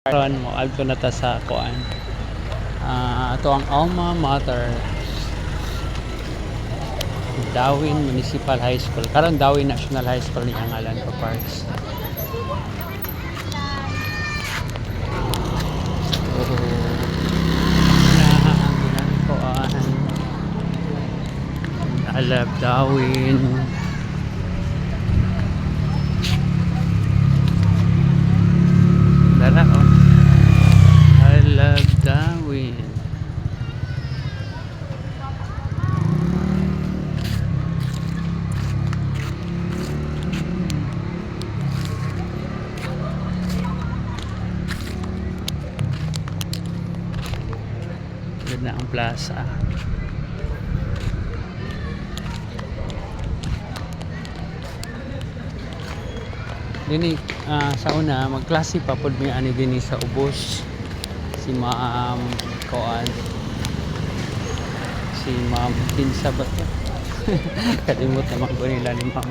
Karon mo adto na ta sa kuan. Ato ang alma mater. Dawin Municipal High School. Karon Dawin National High School ni ang ngalan ko parks. I love Dawin. Dara oh. I love Dawin. Ganda ang plaza. Dini sa una magklase pa pod mi ani dinhi sa ubos si Ma'am Koan, si Ma'am Kinsa ba to? Kalimot naman ko nila ni Ma'am.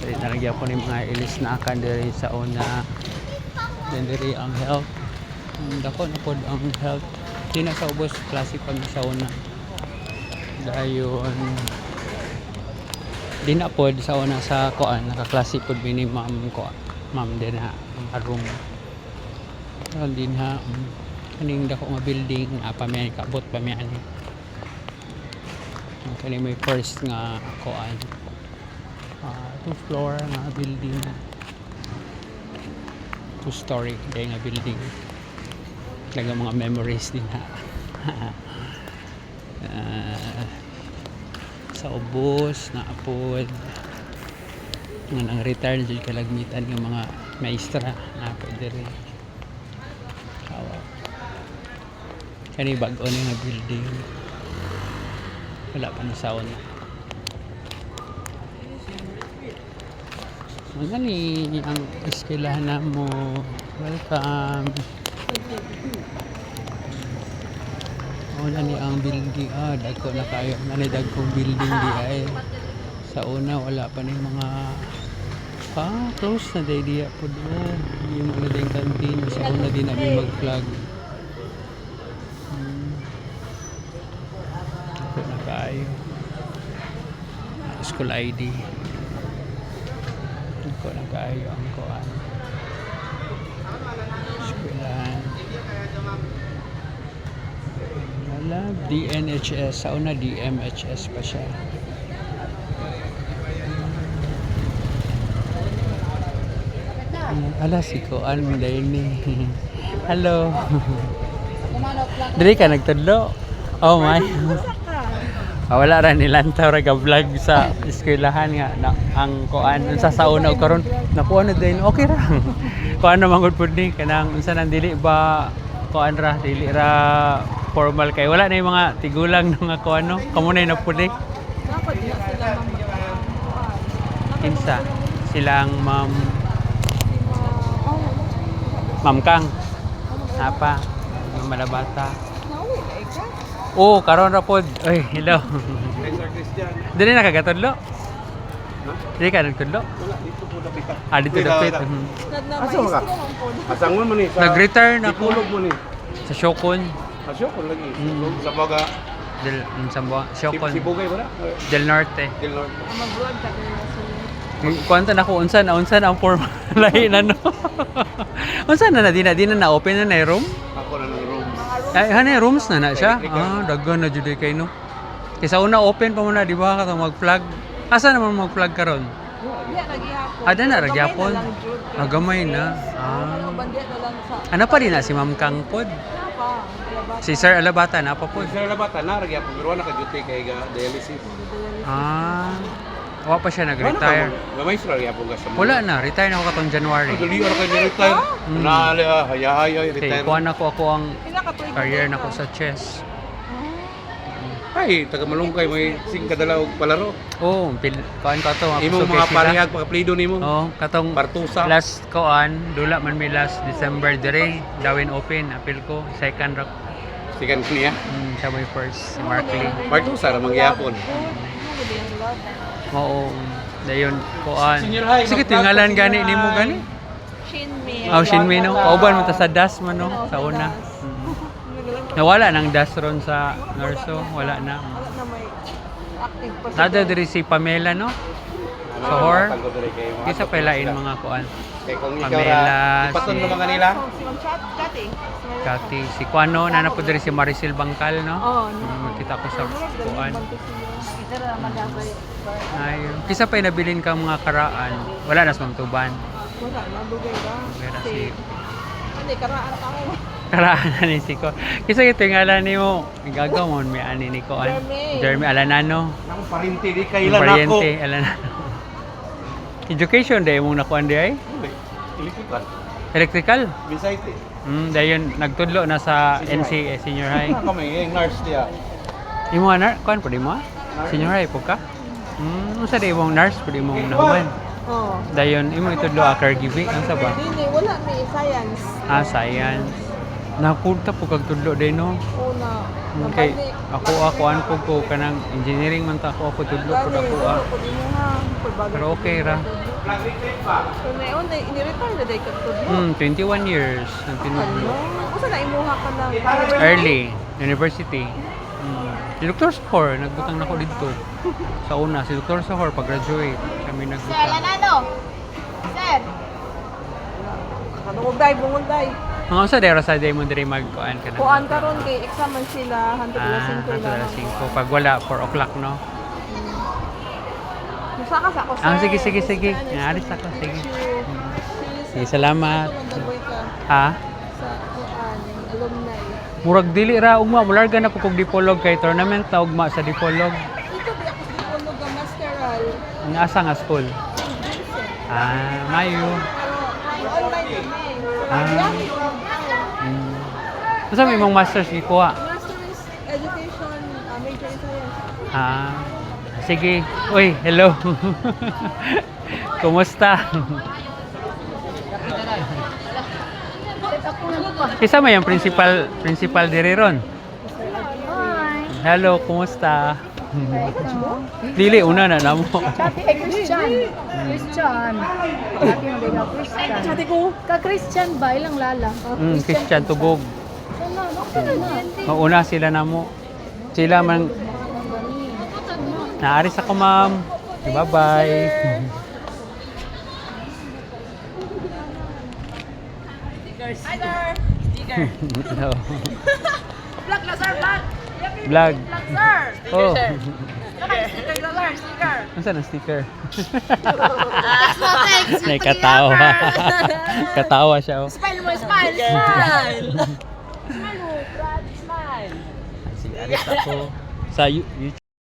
Dili na lagyan po ni mga ilis na akan diri sa una. Then diri ang health. Dako na pod ang health. Di na sa ubos klase pa mi sa una. Dayon di na pod sa una sa Koan nakaklase pod mi ni Ma'am Koan. Ma'am din ha ang room. Din ha kaning dako nga building pa may kabot pa mi ani. Kani may first nga Koan. 2-floor nga building. 2-story day nga building. Talaga mga memories din ha. Sa ubos na apod nga nang retire dyan kalagmitan ng mga maestra na pwede rin kani bago ni nga building wala pa na sa una mga ni ang eskwelahan na mo. Welcome. Una ni ang building dagko na kayo na ni dagkong building di ay sa una wala pa ni mga close na day diya po doon yung ano din canteen sa una din namin mag-vlog dagko na kayo school ID dagko na kayo ang kuan eskwelahan. DNHS sa una DMHS pa siya. Ala si Koan dahil ni hello. Dili ka nagtudlo? Oh my. Wala ra nilantaw ra ka vlog sa eskwelahan nga na, ang Koan unsa sa una og karon nakuha na din okay ra. Kuan na mangud pud ni kanang unsa nang dili ba Koan ra dili ra formal kay wala na yung mga tigulang ng mga kuano kamunay na puli kinsa silang Ma'am Kang apa yung malabata karon ra pod oy hello dili na kagatudlo dili ka nagtudlo dito po dapit dito dapit asa ka asangon mo ni nag-retire na ko mo ni sa Shokon. Shokon lagi. Sa baga Del Shokon. Si Bugay ba na? Del Norte. Del Norte. Mag-vlog ka din sa Kuwanta na ko unsan ang form lahi na no. Unsan na di na open na room? Ako na ng rooms. Ay hani rooms na siya. Daghan na jud kay no. Kaysa una open pa muna di ba ka mag-flag. Asa naman mag-flag karon? Diya nagihapon. Ada na ragyapon. Gamay na. Bandiya na lang sa. Ano pa din na si Ma'am Kang pod? Si Sir Alabata na pa po. Sir Alabata na ragya po pero na ka-duty kay dialysis. Wala pa siya nag-retire. Gamay sir ragya po ka sa. Wala na, retire na ako katong January. Dali ara kay retire. Na hayay retire. Kuha na ko ang career na ko sa chess. Ay, taga Malungkay may sing kadala og palaro. Kuan ka to. Imo mga parehag pagka-plido nimo. Katong Partusa. last kuan, dula man mi last December dire, Dawin Open, apil ko, second rock. Sikan niya. Siya may first, si Mark Lee. Partusa ra mangyapon. Oo. Dayon kuan. Senior high, Sige mag-vlog tingalan pa gani senior nimo high. gani. Shinmi. Oh, Shinmi no. Kauban mo ta sa das mo no sa una. Nawala nang das ron sa Norso, wala na. Wala na may active pa siya. Nada diri si Pamela no. Sa Hor. Tago diri kay mga. Kisa palain mga kuan. Kay kung ikaw Pamela, ra, ipaton si- mo mga nila. Chat, Kati. Kati si Kuano na po diri si Maricel Bangkal no. Oo, Kita ko sa kuan. Ito na naman dapat. Ay, kisa pa nabilin ka mga karaan. Wala na sa tuban. Wala na, dugay ba? Pero si Hindi, karaan ka mo. karaan na ni si ko. Kisa ito yung ala ni mo. Gagaw mo may ani ni ko. Jeremy Alanano. Nang parinti di Yung kailan ako. Pariente Alanano. Education day mong nakuan di ay? Electrical. Electrical. Beside it. Dayon nagtudlo na sa NC senior high. Ano kami, nurse dia. Imo na kuan pud mo? Senior high po ka? Unsa di mong nurse pud mong nahuman? Oo. Dayon imo itudlo caregiving ang sa ba? Hindi, wala may science. Science. Napunta po kag tudlo day no. Una. Okay. Ako an po ko kanang engineering man ta ako tudlo po ako ah. Pero okay ra. So, ngayon, ini-retire na dahil ka 21 years ang Ano? tinudlo. Kung saan naimuha ka ng Early university. Si Dr. Sahor nagbutang nako dito. Sa una si Dr. Sahor pag-graduate kami nagbutang. Ano? Sir! Bungol day, bungol day. Ang sa dera sa day mo diri magkuan ka na. Kuan ka ron kay exam man sila, hanto pala 5 hanto lang. na 5 pag wala 4 o'clock no. Musa ka sa ako, sir. Sige. Aris ako sige. Sige, salamat. Mandagoy ka Ha? sa kuan, alumni. Murag dili ra ugma mularga na ko kog dipolog kay tournament na ugma sa dipolog. Ito di ako sa ulog ang masteral. Ang asa nga school. Vincent. Mayo. Pero online kami. Ah. Asa may imong masters ni kuha? Master's Education, major in science. Sige. Uy, hello. Kumusta? Isa may yung principal diri ron. Hello, kumusta? Dili una na namo. Christian. Christian. Sabi mo ba Christian? Sabi ko, Ka-Christian ba? Ilang lala? Christian Tubog. Sana, okay na. Mauna sila namo. Sila man naaris ako, ma'am. Bye-bye. hi there. Sticker. Hello. Vlog na sir, vlog. Vlog. Vlog sir. Oh. Sticker na sir, sticker. Nasaan ang sticker? Thanks. May katawa. Katawa siya. Oh. Smile mo, smile, smile. Smile mo, Brad, smile. Sige, alis ako sa YouTube.